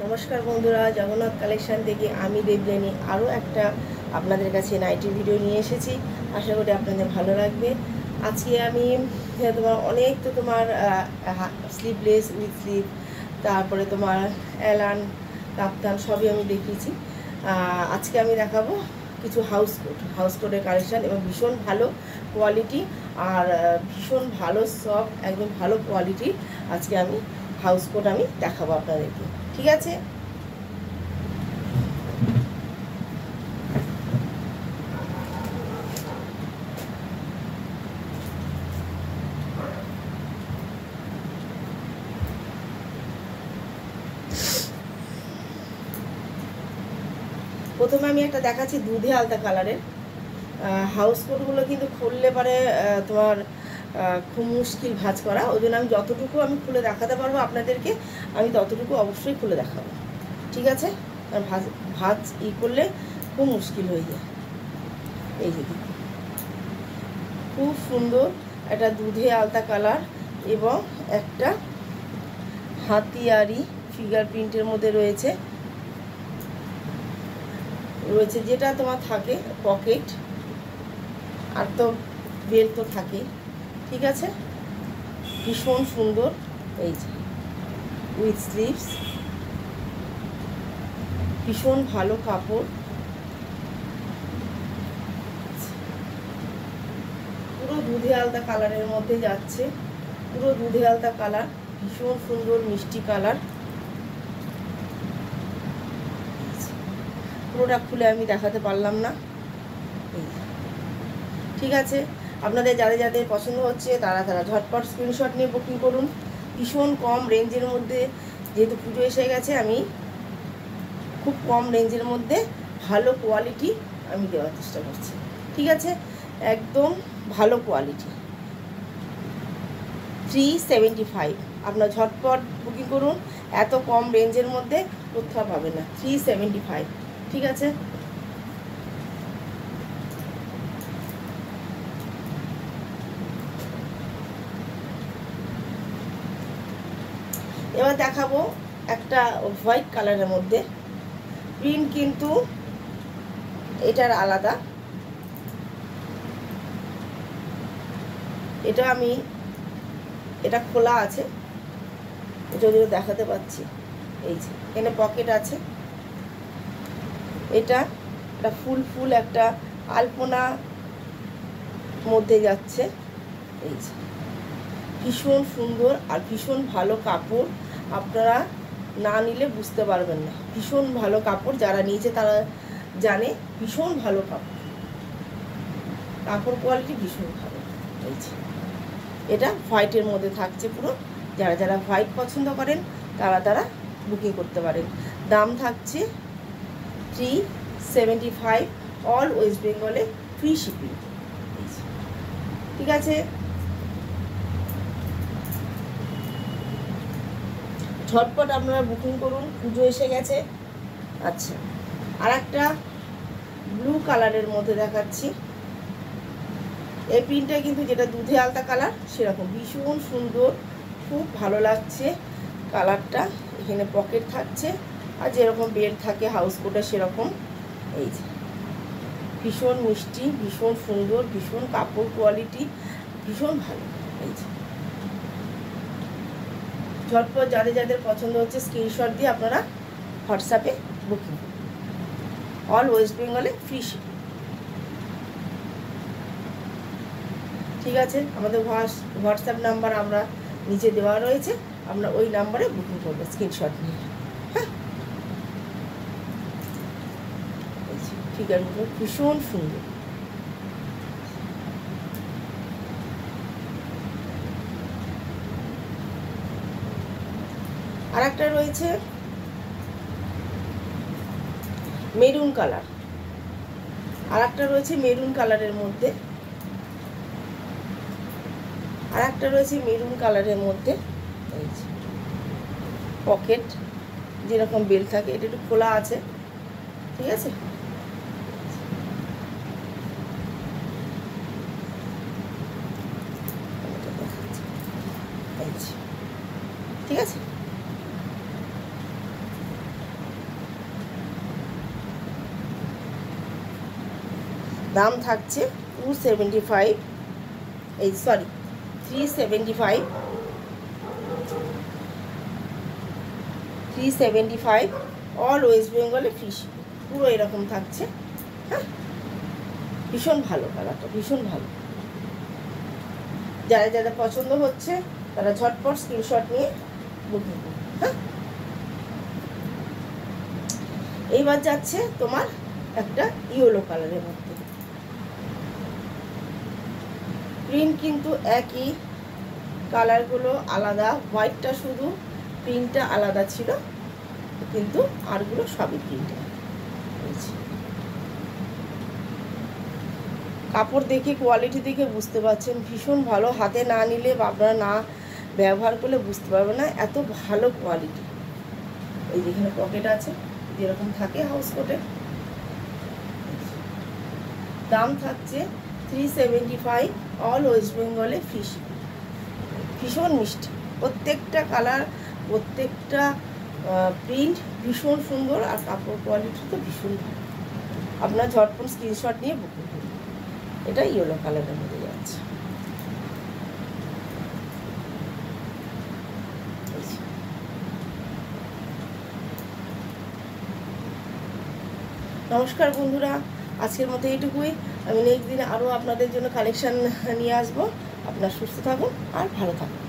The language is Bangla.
নমস্কার বন্ধুরা, জগন্নাথ কালেকশন থেকে আমি দেবযানী আরও একটা আপনাদের কাছে নাইটি ভিডিও নিয়ে এসেছি। আশা করি আপনাদের ভালো লাগবে। আজকে আমি তোমার স্লিভলেস উইথ স্লিভ, তারপরে তোমার অ্যালান কাপ্তান সবই আমি দেখিয়েছি। আজকে আমি দেখাবো কিছু হাউস কোটের কালেকশান এবং ভীষণ ভালো কোয়ালিটি আর ভীষণ ভালো সফট, একদম ভালো কোয়ালিটি। আজকে আমি হাউস কোট আমি দেখাবো আপনাদেরকে, ঠিক আছে? প্রথমে আমি একটা দেখাচ্ছি দুধে আলতা কালারের হাউস কোটগুলো, কিন্তু খুললে পরে তোমার খুব মুশকিল ভাঁজ করা। ওই জন্য আমি যতটুকু আমি খুলে দেখাতে পারবো আপনাদেরকে, আমি ততটুকু অবশ্যই খুলে দেখাবো, ঠিক আছে? কারণ ভাঁজ করলে খুব মুশকিল হয়ে যায়। এই যে খুব সুন্দর একটা দুধে আলতা কালার এবং একটা হাতিয়ারি ফিগার প্রিন্টের মধ্যে রয়েছে যেটা তোমার থাকে পকেট, আর তো বেল্ট তো থাকে, ঠিক আছে? ভীষণ সুন্দর। এই যে উইথ স্লিভস, ভীষণ ভালো কাপড়, পুরো দুধে আলতা কালারের মধ্যে যাচ্ছে, পুরো দুধে আলতা কালার, ভীষণ সুন্দর মিষ্টি কালার। পুরোটা খুলে আমি দেখাতে পারলাম না, ঠিক আছে? আপনাদের যাদের যাদের পছন্দ হচ্ছে তারা ঝটপট স্ক্রিনশট নিয়ে বুকিং করুন। ভীষণ কম রেঞ্জের মধ্যে, যেহেতু পুজো এসে গেছে, আমি খুব কম রেঞ্জের মধ্যে ভালো কোয়ালিটি আমি দেওয়ার চেষ্টা করছি, ঠিক আছে? একদম ভালো কোয়ালিটি। 375, আপনার ঝটপট বুকিং করুন। এত কম রেঞ্জের মধ্যে কোথাও পাবেন না। 375, ঠিক আছে? এবার দেখাবো একটা হোয়াইট কালারের মধ্যে, প্রিন্ট কিন্তু এটার আলাদা। এটা খোলা আছে, যদিও দেখাতে পাচ্ছি। এই যে এখানে পকেট আছে। এটা ফুল একটা আলপনা মধ্যে যাচ্ছে। এই যে ভীষণ সুন্দর আর ভীষণ ভালো কাপড়, আপনারা না নিলে বুঝতে পারবেন না। ভীষণ ভালো কাপড়, যারা নিয়েছে তারা জানে ভীষণ ভালো কাপড় কোয়ালিটি ভীষণ ভালো। এই যে এটা হোয়াইটের মধ্যে থাকছে পুরো। যারা যারা হোয়াইট পছন্দ করেন তারা বুকিং করতে পারেন। দাম থাকছে 375, অল ওয়েস্ট বেঙ্গলে ফ্রি শিপিং, ঠিক আছে? ঝটপট আপনারা বুকিং করুন, পুজো এসে গেছে। আচ্ছা, আর একটা ব্লু কালারের মধ্যে দেখাচ্ছি। এই প্রিন্টটা কিন্তু যেটা দুধে আলতা কালার সেরকম ভীষণ সুন্দর, খুব ভালো লাগছে কালারটা। এখানে পকেট থাকছে আর যেরকম বেল্ট থাকে হাউস কোটে সেরকম। এই যে ভীষণ মিষ্টি, ভীষণ সুন্দর, ভীষণ কাপড় কোয়ালিটি ভীষণ ভালো। এই যে ঝটপট যাদের যাদের পছন্দ হচ্ছে স্ক্রিনশট দিয়ে আপনারা হোয়াটসঅ্যাপে বুকিং করুন। অল ওয়েস্ট বেঙ্গলে ফ্রি শিপিং, ঠিক আছে? আমাদের হোয়াটসঅ্যাপ নাম্বার আমরা নিচে দেওয়া রয়েছে, আমরা ওই নাম্বারে বুকিং করবো স্ক্রিনশট নিয়ে। হ্যাঁ, ফিগারগুলো ভীষণ সুন্দর। আর একটা রয়েছে মেরুন কালার, আর একটা রয়েছে মেরুন কালারের মধ্যে, আর একটা রয়েছে মেরুন কালারের মধ্যে। এই যে পকেট যেরকম বেল্ট থাকে, এটা একটু খোলা আছে, ঠিক আছে? ঠিক আছে, দাম থাকছে 275, এই সরি 375 অল ওয়েস্ট বেঙ্গলে ফিশ, পুরো এরকম থাকছে। হ্যাঁ, ভীষণ ভালো কালারটা, ভীষণ ভালো। যারা যারা পছন্দ হচ্ছে তারা ঝটপট স্ক্রিনশট নিয়ে বুকিং করুন। হ্যাঁ, এইবার যাচ্ছে তোমার একটা ইয়েলো কালারের মধ্যে। প্রিন্ট কিন্তু একই, কালারগুলো আলাদা, হোয়াইটটা শুধু প্রিন্টটা আলাদা ছিল, কিন্তু আরগুলো সবই প্রিন্ট। কাপড় দেখে, কোয়ালিটি দেখে বুঝতে পারছেন ভীষণ ভালো। হাতে না নিলে বা আপনারা না ব্যবহার করলে বুঝতে পারবেন না এত ভালো কোয়ালিটি। এই যেখানে পকেট আছে যেরকম থাকে হাউস কোটে। দাম থাকছে 375 অল ওয়েস্ট বেঙ্গলে ফিশ। ভীষণ মিষ্টি, প্রত্যেকটা কালার, প্রত্যেকটা প্রিন্ট ভীষণ সুন্দর, আর কাপড় কোয়ালিটি তো ভীষণ ভালো। আপনার ঝটপট স্ক্রিনশট নিয়ে বুকিং করুন। এটা ইয়েলো কালারের মধ্যে যাচ্ছে। নমস্কার বন্ধুরা, আজকের মতো এইটুকুই। আমি নেক্সট দিনে আরও আপনাদের জন্য কালেকশান নিয়ে আসবো। আপনারা সুস্থ থাকুন আর ভালো থাকুন।